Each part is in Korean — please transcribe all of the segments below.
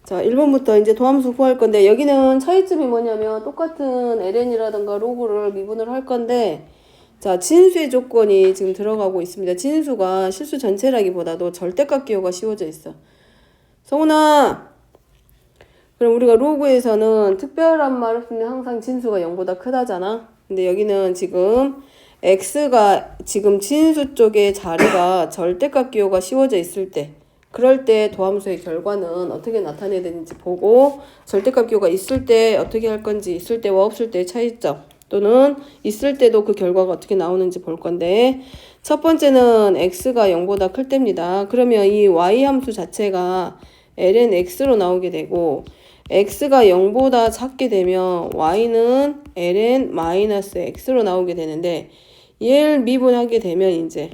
자, 1번부터 이제 도함수 구할 건데, 여기는 차이점이 뭐냐면, 똑같은 ln이라든가 로그를 미분을 할 건데, 자, 진수의 조건이 지금 들어가고 있습니다. 진수가 실수 전체라기보다도 절대값 기호가 씌워져 있어. 성훈아! 그럼 우리가 로그에서는 특별한 말 없으면 항상 진수가 0보다 크다잖아? 근데 여기는 지금 x가 지금 진수 쪽에 자리가 절대값 기호가 씌워져 있을 때, 그럴 때 도함수의 결과는 어떻게 나타내야 되는지 보고, 절대값 기호가 있을 때 어떻게 할 건지, 있을 때와 없을 때의 차이점, 또는 있을 때도 그 결과가 어떻게 나오는지 볼 건데, 첫 번째는 x가 0보다 클 때입니다. 그러면 이 y 함수 자체가 ln x로 나오게 되고, x가 0보다 작게 되면 y는 ln-x로 나오게 되는데, 얘를 미분하게 되면 이제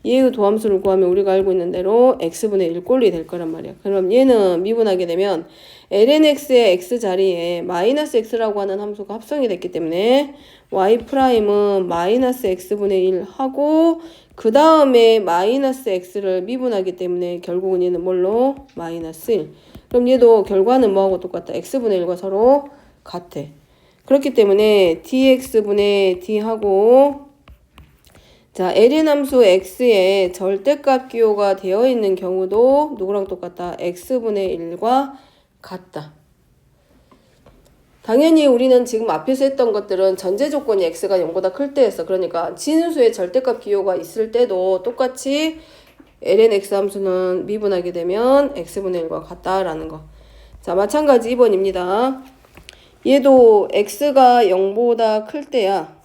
얘의 도함수를 구하면 우리가 알고 있는 대로 x분의 1 꼴이 될 거란 말이야. 그럼 얘는 미분하게 되면 lnx의 x 자리에 마이너스 x라고 하는 함수가 합성이 됐기 때문에 y''은 마이너스 x분의 1 하고, 그 다음에 마이너스 x를 미분하기 때문에 결국은 얘는 뭘로? 마이너스 1. 그럼 얘도 결과는 뭐하고 똑같다? x분의 1과 서로 같아. 그렇기 때문에 dx분의 d하고, 자, ln 함수 x에 절대값 기호가 되어 있는 경우도 누구랑 똑같다? x분의 1과 같다. 당연히 우리는 지금 앞에서 했던 것들은 전제 조건이 x가 0보다 클 때였어. 그러니까 진수의 절대값 기호가 있을 때도 똑같이 ln x 함수는 미분하게 되면 x분의 1과 같다라는 거. 자, 마찬가지 2번입니다. 얘도 x가 0보다 클 때야.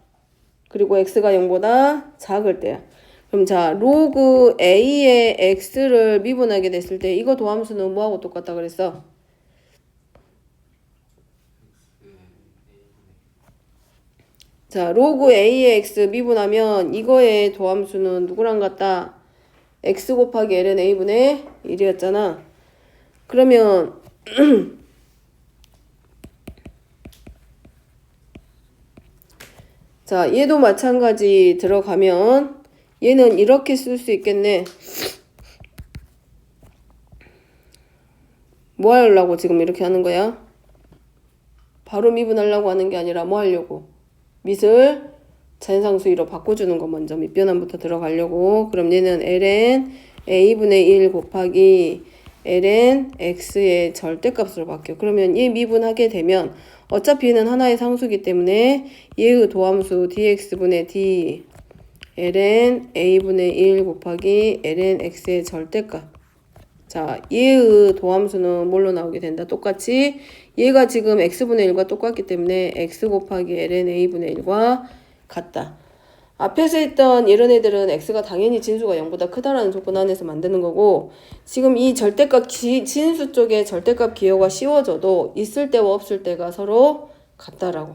그리고 x가 0보다 작을 때야. 그럼 자, 로그 a의 x를 미분하게 됐을 때 이거 도함수는 뭐하고 똑같다 그랬어? 자, 로그 a의 x 미분하면 이거의 도함수는 누구랑 같다? x 곱하기 ln a분의 1이었잖아. 그러면 자, 얘도 마찬가지 들어가면 얘는 이렇게 쓸 수 있겠네. 뭐 하려고 지금 이렇게 하는 거야? 바로 미분하려고 하는 게 아니라 뭐 하려고? 밑을 자연상수위로 바꿔주는 거 먼저 밑변환부터 들어가려고. 그럼 얘는 ln a분의 1 곱하기 ln x의 절대값으로 바뀌어. 그러면 얘 미분하게 되면 어차피 얘는 하나의 상수기 때문에 얘의 도함수 dx분의 d ln a분의 1 곱하기 ln x의 절대값. 자, 얘의 도함수는 뭘로 나오게 된다? 똑같이 얘가 지금 x분의 1과 똑같기 때문에 x 곱하기 ln a분의 1과 같다. 앞에서 했던 이런 애들은 x가 당연히 진수가 0보다 크다라는 조건 안에서 만드는 거고, 지금 이 절대값 진수 쪽에 절대값 기호가 씌워져도 있을 때와 없을 때가 서로 같다라고.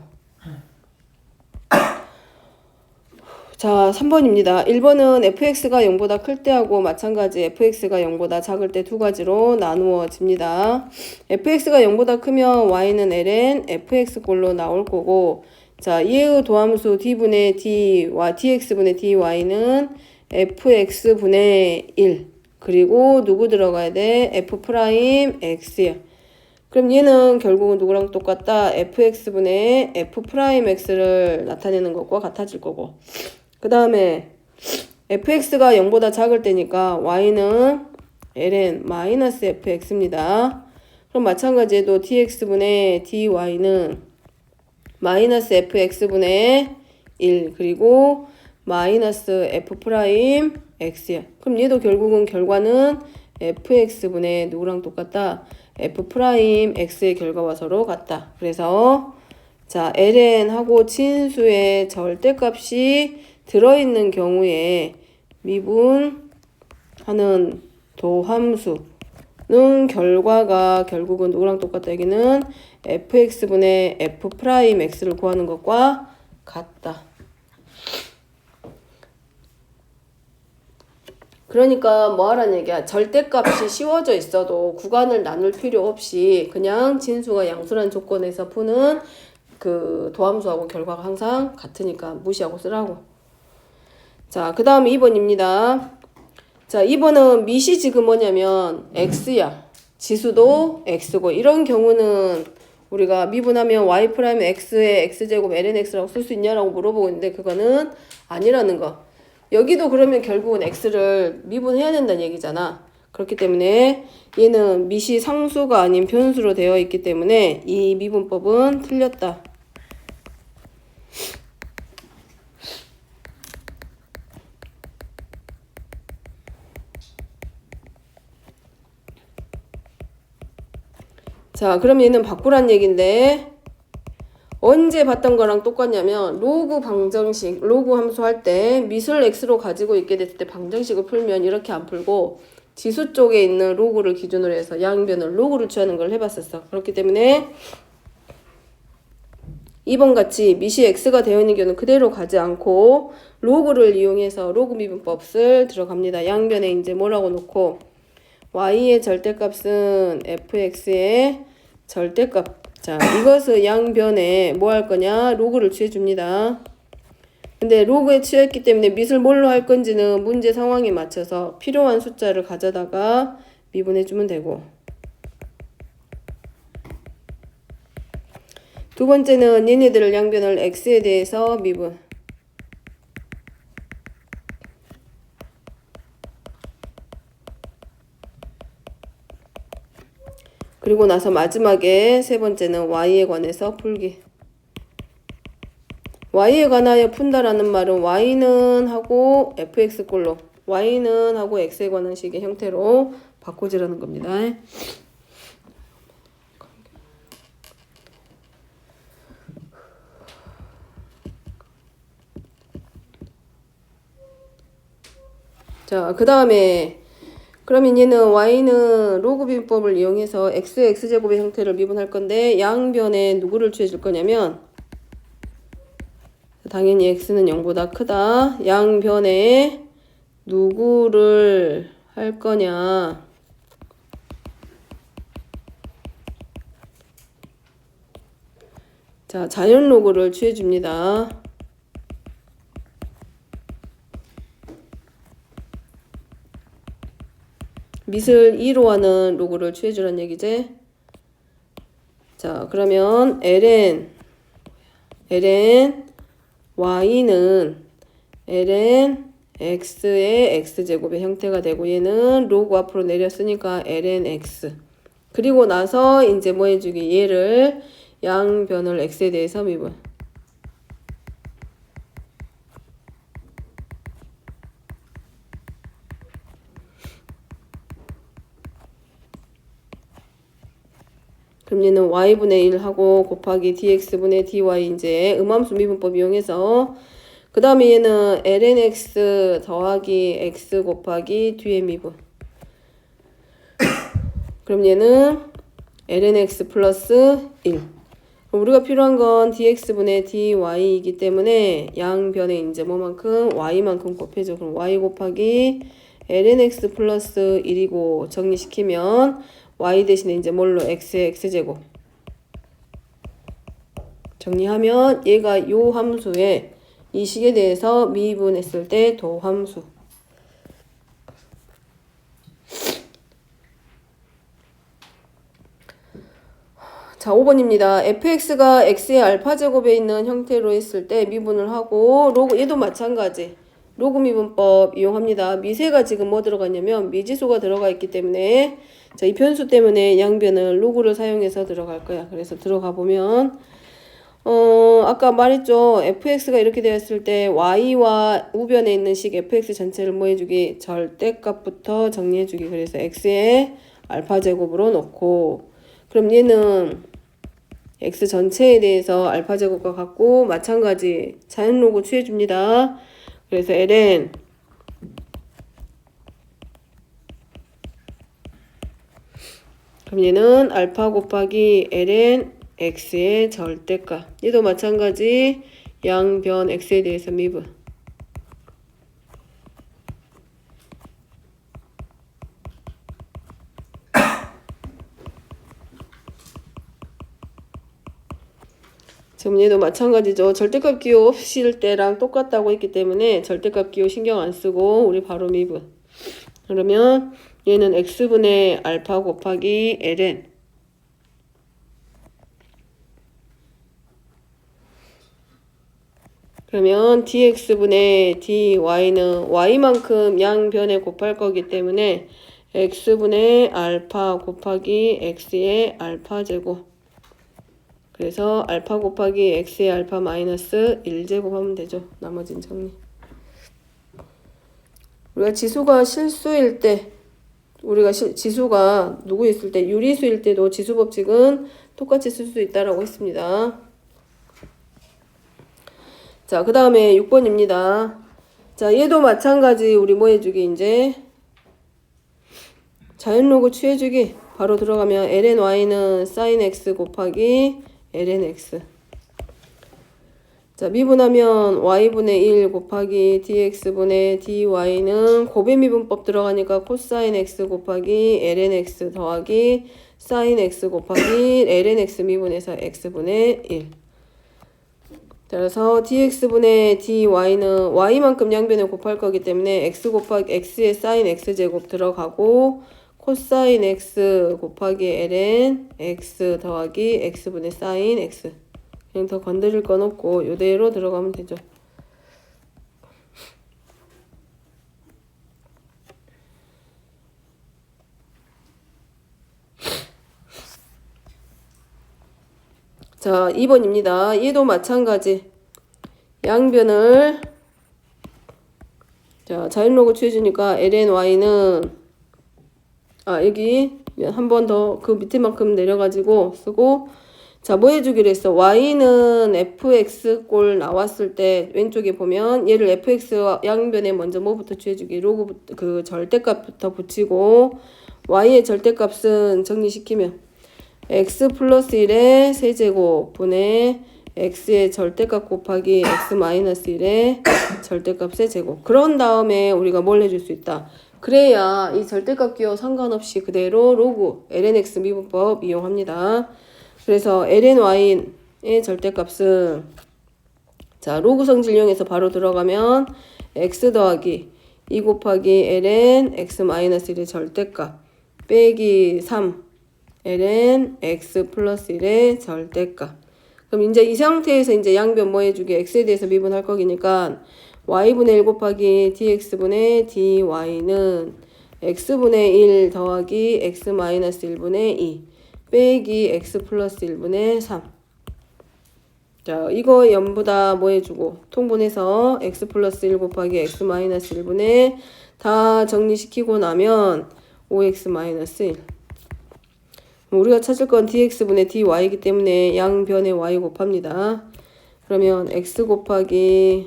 자, 3번입니다. 1번은 fx가 0보다 클 때하고 마찬가지 fx가 0보다 작을 때 두 가지로 나누어집니다. fx가 0보다 크면 y는 ln fx꼴로 나올 거고, 자, 얘의 도함수 d분의 d와 dx분의 dy는 fx분의 1. 그리고 누구 들어가야 돼? f'x야. 그럼 얘는 결국은 누구랑 똑같다? fx분의 f'x를 나타내는 것과 같아질 거고. 그 다음에 fx가 0보다 작을 때니까 y는 ln-fx입니다. 그럼 마찬가지로 dx분의 dy는 마이너스 fx분의 1 그리고 마이너스 f'x야. 그럼 얘도 결국은 결과는 fx분의 누구랑 똑같다? f'x의 결과와 서로 같다. 그래서 자, ln하고 진수의 절대값이 들어있는 경우에 미분하는 도함수는 결과가 결국은 누구랑 똑같다? 여기는 fx분의 f'x를 구하는 것과 같다. 그러니까 뭐 하라는 얘기야? 절대값이 씌워져 있어도 구간을 나눌 필요 없이 그냥 진수가 양수라는 조건에서 푸는 그 도함수하고 결과가 항상 같으니까 무시하고 쓰라고. 자, 그 다음 2번입니다. 자, 2번은 밑이 지금 뭐냐면 x야. 지수도 x고 이런 경우는 우리가 미분하면 y 프라임 x의 x제곱 ln x라고 쓸 수 있냐라고 물어보고 있는데 그거는 아니라는 거. 여기도 그러면 결국은 x를 미분해야 된다는 얘기잖아. 그렇기 때문에 얘는 미시 상수가 아닌 변수로 되어 있기 때문에 이 미분법은 틀렸다. 자, 그럼 얘는 바꾸란 얘기인데 언제 봤던 거랑 똑같냐면 로그 방정식, 로그 함수 할 때 미술 x로 가지고 있게 됐을 때 방정식을 풀면 이렇게 안 풀고 지수 쪽에 있는 로그를 기준으로 해서 양변을 로그를 취하는 걸 해봤었어. 그렇기 때문에 2번 같이 미시 x가 되어 있는 경우는 그대로 가지 않고 로그를 이용해서 로그 미분법을 들어갑니다. 양변에 이제 뭐라고 놓고 y의 절대값은 fx의 절대값. 자, 이것을 양변에 뭐 할 거냐? 로그를 취해줍니다. 근데 로그에 취했기 때문에 밑을 뭘로 할 건지는 문제 상황에 맞춰서 필요한 숫자를 가져다가 미분해주면 되고. 두 번째는 얘네들을 양변을 x에 대해서 미분. 그리고 나서 마지막에 세 번째는 y에 관해서 풀기. y에 관하여 푼다라는 말은 y는 하고 fx 꼴로 y는 하고 x에 관한 식의 형태로 바꿔지라는 겁니다. 자, 그 다음에 그러면 얘는 y는 로그 비법을 이용해서 x의 x제곱의 형태를 미분할 건데 양변에 누구를 취해줄 거냐면 당연히 x는 0보다 크다. 양변에 누구를 할 거냐. 자, 자연 로그를 취해줍니다. 밑을 2로 하는 로그를 취해주란 얘기지. 자, 그러면 ln y는 ln x의 x제곱의 형태가 되고 얘는 로그 앞으로 내렸으니까 ln x. 그리고 나서 이제 뭐 해주기? 얘를 양변을 x에 대해서 미분. 그럼 얘는 y분의 1 하고 곱하기 dx분의 dy 이제 음함수 미분법 이용해서 그 다음에 얘는 lnx 더하기 x 곱하기 뒤에 미분. 그럼 얘는 lnx 플러스 1. 그럼 우리가 필요한 건 dx분의 dy이기 때문에 양변에 이제 뭐만큼 y만큼 곱해줘. 그럼 y 곱하기 lnx 플러스 1이고 정리시키면 y 대신에 이제 뭘로 x의 x제곱. 정리하면 얘가 요 함수의 이 식에 대해서 미분했을 때 도함수. 자, 5번입니다. fx가 x의 알파제곱에 있는 형태로 했을 때 미분을 하고 로그 얘도 마찬가지. 로그 미분법 이용합니다. 미세가 지금 뭐 들어갔냐면 미지수가 들어가 있기 때문에 자, 이 변수 때문에 양변을 로그를 사용해서 들어갈 거야. 그래서 들어가 보면 아까 말했죠. fx가 이렇게 되었을 때 y와 우변에 있는 식 fx 전체를 뭐 해주기? 절대값부터 정리해주기. 그래서 x의 알파 제곱으로 놓고 그럼 얘는 x 전체에 대해서 알파 제곱과 같고 마찬가지 자연 로그 취해줍니다. 그래서 ln 그럼 얘는 알파 곱하기 ln x의 절대값. 얘도 마찬가지 양변 x에 대해서 미분. 지금 얘도 마찬가지죠. 절대값 기호 없을 때랑 똑같다고 했기 때문에 절대값 기호 신경 안 쓰고 우리 바로 미분. 그러면 얘는 x분의 알파 곱하기 ln. 그러면 dx분의 dy는 y만큼 양변에 곱할 거기 때문에 x분의 알파 곱하기 x의 알파 제곱. 그래서 알파 곱하기 x의 알파 마이너스 1제곱 하면 되죠. 나머지는 정리. 우리가 지수가 실수일 때, 우리가 지수가 누구 있을 때, 유리수일 때도 지수 법칙은 똑같이 쓸 수 있다라고 했습니다. 자, 그 다음에 6번입니다. 자, 얘도 마찬가지 우리 뭐 해주기 이제 자연로그 취해주기 바로 들어가면 ln y는 sin x 곱하기 ln x. 자, 미분하면 y분의 1 곱하기 dx분의 dy는 곱의 미분법 들어가니까 코사인 x 곱하기 ln x 더하기 sin x 곱하기 ln x 미분해서 x분의 1. 따라서 dx분의 dy는 y만큼 양변에 곱할 거기 때문에 x 곱하기 x의 sin x제곱 들어가고 코사인 x 곱하기 ln x 더하기 x분의 sin x. 그냥 더 건드릴 건 없고 이대로 들어가면 되죠. 자, 2번입니다. 얘도 마찬가지. 양변을 자, 자연로그 취해주니까 ln y는 여기 한 번 더 그 밑에만큼 내려가지고 쓰고 자, 뭐 해주기로 했어? y는 fx 꼴 나왔을 때 왼쪽에 보면 얘를 fx 양변에 먼저 뭐부터 취해주기? 로그 그 절대값부터 붙이고 y의 절대값은 정리시키면 x 플러스 1의 세제곱 분의 x의 절대값 곱하기 x 마이너스 1의 절대값의 제곱. 그런 다음에 우리가 뭘 해줄 수 있다. 그래야 이 절대값 기호 상관없이 그대로 로그 ln x 미분법 이용합니다. 그래서 ln y의 절대값은 자 로그 성질 이용해서 바로 들어가면 x 더하기 2 곱하기 ln x 마이너스 1의 절대값 빼기 3 ln x 플러스 1의 절대값. 그럼 이제 이 상태에서 이제 양변 뭐 해주기 x에 대해서 미분할 거기니까 y분의 1 곱하기 dx분의 dy는 x분의 1 더하기 x 마이너스 1분의 2 빼기 x 플러스 1분의 3. 자, 이거 전부 다 뭐 해주고 통분해서 x 플러스 1 곱하기 x 마이너스 1분의 다 정리시키고 나면 5x 마이너스 1. 우리가 찾을 건 dx분의 dy이기 때문에 양변에 y 곱합니다. 그러면 x 곱하기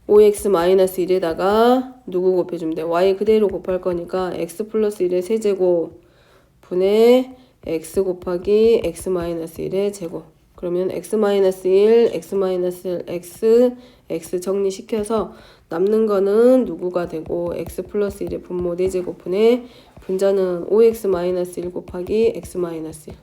5x 마이너스 1에다가 누구 곱해주면 돼? y 그대로 곱할 거니까 x 플러스 1의 세제곱 분의 x 곱하기 x 마이너스 1의 제곱. 그러면 x 마이너스 1, x 마이너스 x, x 정리시켜서 남는 거는 누구가 되고 x 플러스 1의 분모 4제곱 분의 분자는 5x 마이너스 1 곱하기 x 마이너스 1.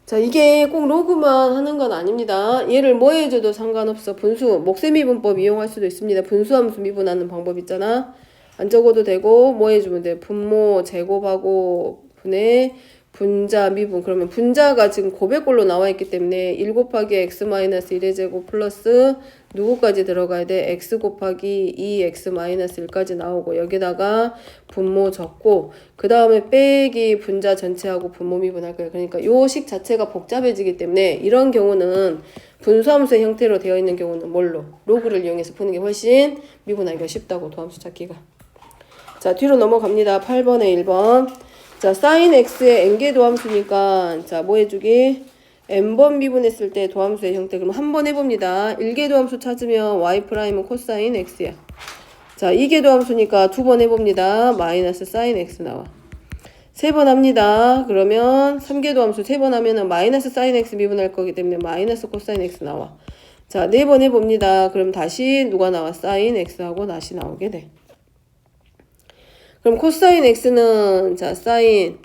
자, 이게 꼭 로그만 하는 건 아닙니다. 얘를 뭐 해줘도 상관없어. 분수, 목세미분법 이용할 수도 있습니다. 분수함수 미분하는 방법 있잖아. 안 적어도 되고 뭐 해주면 돼? 분모 제곱하고 분의 분자 미분. 그러면 분자가 지금 고백꼴로 나와 있기 때문에 1 곱하기 x 마이너스 1의 제곱 플러스 누구까지 들어가야 돼? x 곱하기 2x 마이너스 1까지 나오고 여기다가 분모 적고 그 다음에 빼기 분자 전체하고 분모 미분할 거예요. 그러니까 요 식 자체가 복잡해지기 때문에 이런 경우는 분수함수의 형태로 되어 있는 경우는 뭘로? 로그를 이용해서 푸는 게 훨씬 미분하기가 쉽다고 도함수 찾기가. 자, 뒤로 넘어갑니다. 8번에 1번. 자, sin x의 n개 도함수니까 자, 뭐 해주기? n번 미분했을 때 도함수의 형태. 그럼 한 번 해봅니다. 1개 도함수 찾으면 y'은 코사인 x야. 자, 2개 도함수니까 2번 해봅니다. 마이너스 sin x 나와. 3번 합니다. 그러면 3개 도함수 3번 하면은 마이너스 sin x 미분할 거기 때문에 마이너스 코사인 x 나와. 자, 4번 해봅니다. 그럼 다시 누가 나와? sin x하고 다시 나오게 돼. 그럼 코사인 x는 자 사인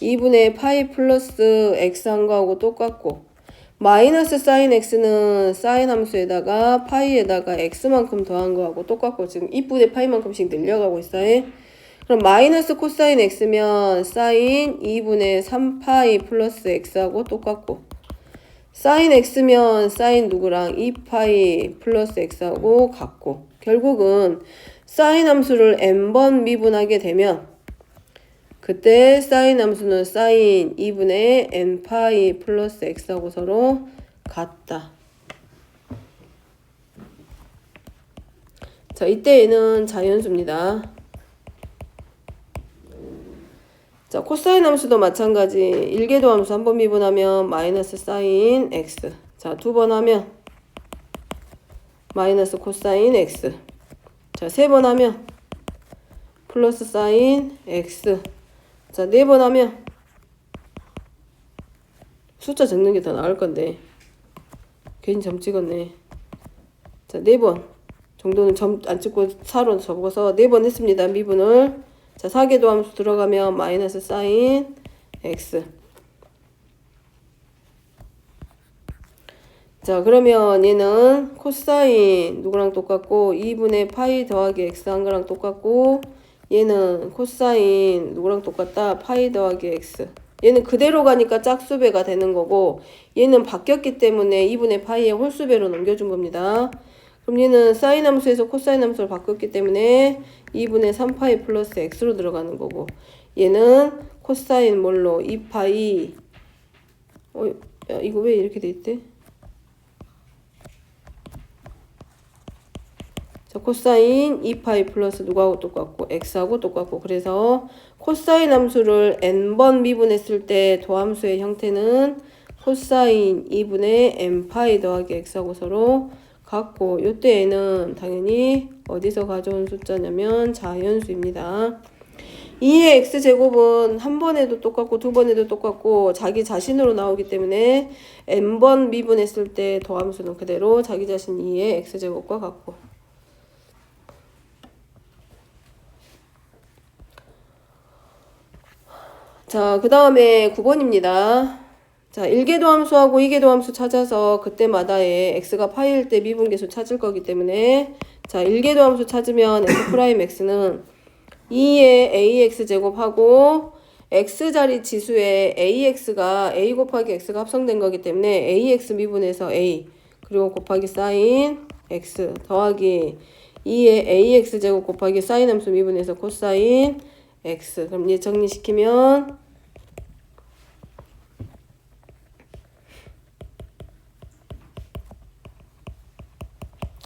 2분의 파이 플러스 x 한 거하고 똑같고 마이너스 사인 x는 사인 함수에다가 파이에다가 x만큼 더한 거하고 똑같고 지금 2분의 파이만큼씩 늘려가고 있어요. 그럼 마이너스 코사인 x면 사인 2분의 3파이 플러스 x하고 똑같고 사인 x면 사인 누구랑 2파이 플러스 x하고 같고 결국은 사인 함수를 n번 미분하게 되면 그때 사인 함수는 사인 2분의 n파이 플러스 x하고 서로 같다. 자, 이때 는 자연수입니다. 자, 코사인 함수도 마찬가지. 1개도 함수 한 번 미분하면 마이너스 사인 x. 자, 두 번 하면 마이너스 코사인 x. 자, 세 번 하면 플러스 사인 x. 자, 네 번 하면 숫자 적는 게 더 나을 건데 괜히 점 찍었네. 자, 네 번 정도는 점 안 찍고 4로 접어서 네 번 했습니다. 미분을. 자, 4개도 함수 들어가면 마이너스 사인 x. 자, 그러면 얘는 코사인 누구랑 똑같고 2분의 파이 더하기 x 한 거랑 똑같고 얘는 코사인 누구랑 똑같다? 파이 더하기 x. 얘는 그대로 가니까 짝수배가 되는 거고 얘는 바뀌었기 때문에 2분의 파이의 홀수배로 넘겨준 겁니다. 그럼 얘는 사인 함수에서 코사인 함수를 바꿨기 때문에 2분의 3파이 플러스 x로 들어가는 거고 얘는 코사인 뭘로 2파이 야, 이거 왜 이렇게 돼 있대? 자, 코사인 2파이 플러스 누구하고 똑같고 x하고 똑같고 그래서 코사인 함수를 n번 미분했을 때 도함수의 형태는 코사인 2분의 n파이 더하기 x하고 서로 같고 요때에는 당연히 어디서 가져온 숫자냐면 자연수입니다. 2의 x제곱은 한 번에도 똑같고 두 번에도 똑같고 자기 자신으로 나오기 때문에 n번 미분했을 때 도함수는 그대로 자기 자신 2의 x제곱과 같고 자, 그 다음에 9번입니다. 자, 1개도 함수하고 2개도 함수 찾아서 그때마다의 x가 파이일 때 미분계수 찾을 거기 때문에 자, 1개도 함수 찾으면 f'x는 2의 ax제곱하고 x자리 지수에 ax가 a 곱하기 x가 합성된 거기 때문에 ax 미분해서 a 그리고 곱하기 사인 x 더하기 2의 ax제곱 곱하기 사인 함수 미분해서 코사인 x. 그럼 얘 정리시키면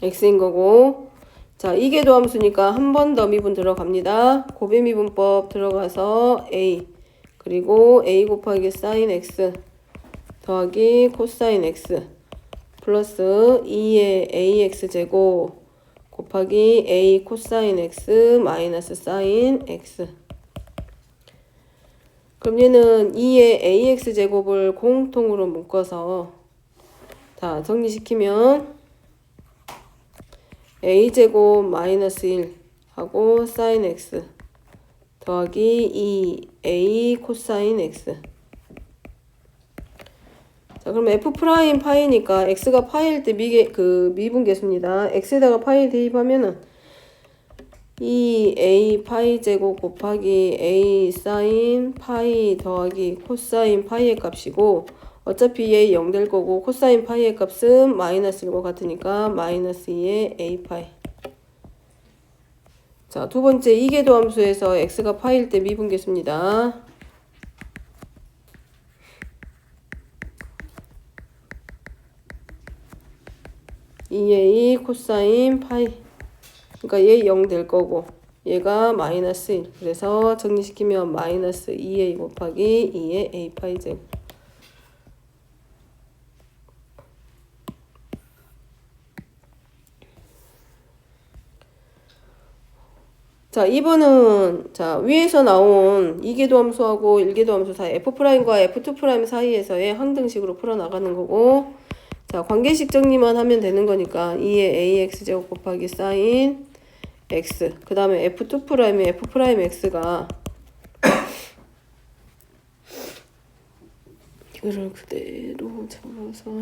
x인 거고 자, 2개도 함수니까 한 번 더 미분 들어갑니다. 고배미분법 들어가서 a 그리고 a 곱하기 사인 x 더하기 코사인 x 플러스 2의 ax제곱 곱하기 a 코사인 x 마이너스 사인 x. 그럼 얘는 2의 ax제곱을 공통으로 묶어서 다 정리시키면 a제곱 마이너스 1 하고 사인 x 더하기 2a 코사인 x. 자, 그럼 f 프라임 파이니까 x가 파이일 때 미분계수입니다. x에다가 파이 대입하면은 2a 파이 제곱 곱하기 a 사인 파이 더하기 코사인 파이의 값이고 어차피 a 0 될 거고 코사인 파이의 값은 마이너스 1과 같으니까 마이너스 2의 a 파이. 자, 두 번째 2개도 함수에서 x가 파이일 때 미분계수입니다. 2a 코사인 파이. 그러니까 얘 0 될 거고 얘가 마이너스 1. 그래서 정리시키면 마이너스 2a 곱하기 2의 a 파이 제곱. 자, 2번은 자, 위에서 나온 2개도 함수하고 1개도 함수 사이 f'과 f2' 사이에서의 항등식으로 풀어나가는 거고 자, 관계식 정리만 하면 되는 거니까 2의 ax제곱 곱하기 사인 x 그 다음에 f2'의 f'x가 이거를 그대로 잡아서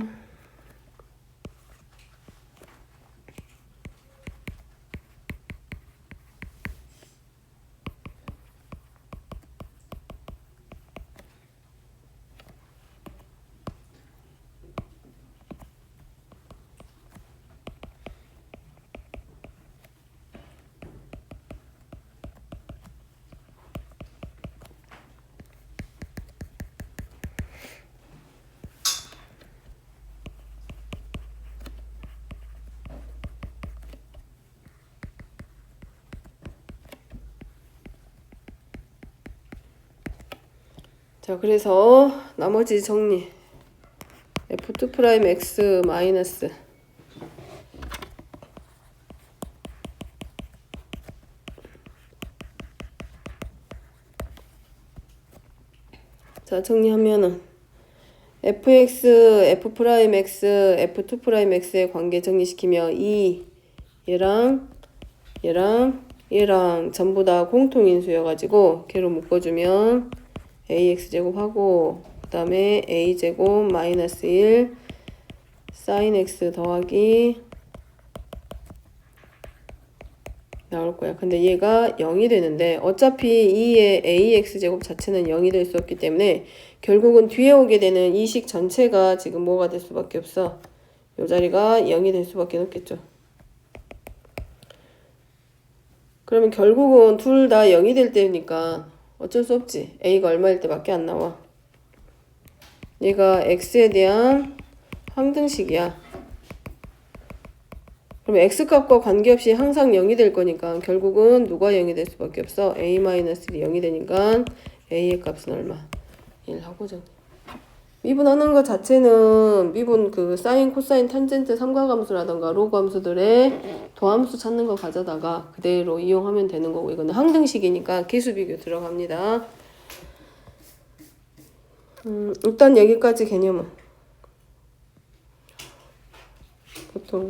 자, 그래서 나머지 정리. F2 프라임 X 마이너스. 자, 정리하면은 fx, f 프라임 x, f2 프라임 x의 관계 정리시키며 얘랑 얘랑 전부 다 공통인수여가지고 걔로 묶어주면 ax제곱하고 그 다음에 a제곱 마이너스 1 sin x 더하기 나올 거야. 근데 얘가 0이 되는데 어차피 2의 ax제곱 자체는 0이 될 수 없기 때문에 결국은 뒤에 오게 되는 이 식 전체가 지금 뭐가 될 수밖에 없어. 이 자리가 0이 될 수밖에 없겠죠. 그러면 결국은 둘 다 0이 될 때니까 어쩔 수 없지. a가 얼마일 때밖에 안 나와. 얘가 x에 대한 항등식이야. 그럼 x값과 관계없이 항상 0이 될 거니까 결국은 누가 0이 될 수밖에 없어. a-1이 0이 되니까 a의 값은 얼마? 1 하고 정리. 미분하는 것 자체는 미분 그 사인, 코사인, 탄젠트 삼각함수라던가 로그 함수들의 도함수 찾는 거 가져다가 그대로 이용하면 되는 거고 이거는 항등식이니까 계수비교 들어갑니다. 일단 여기까지 개념은 보통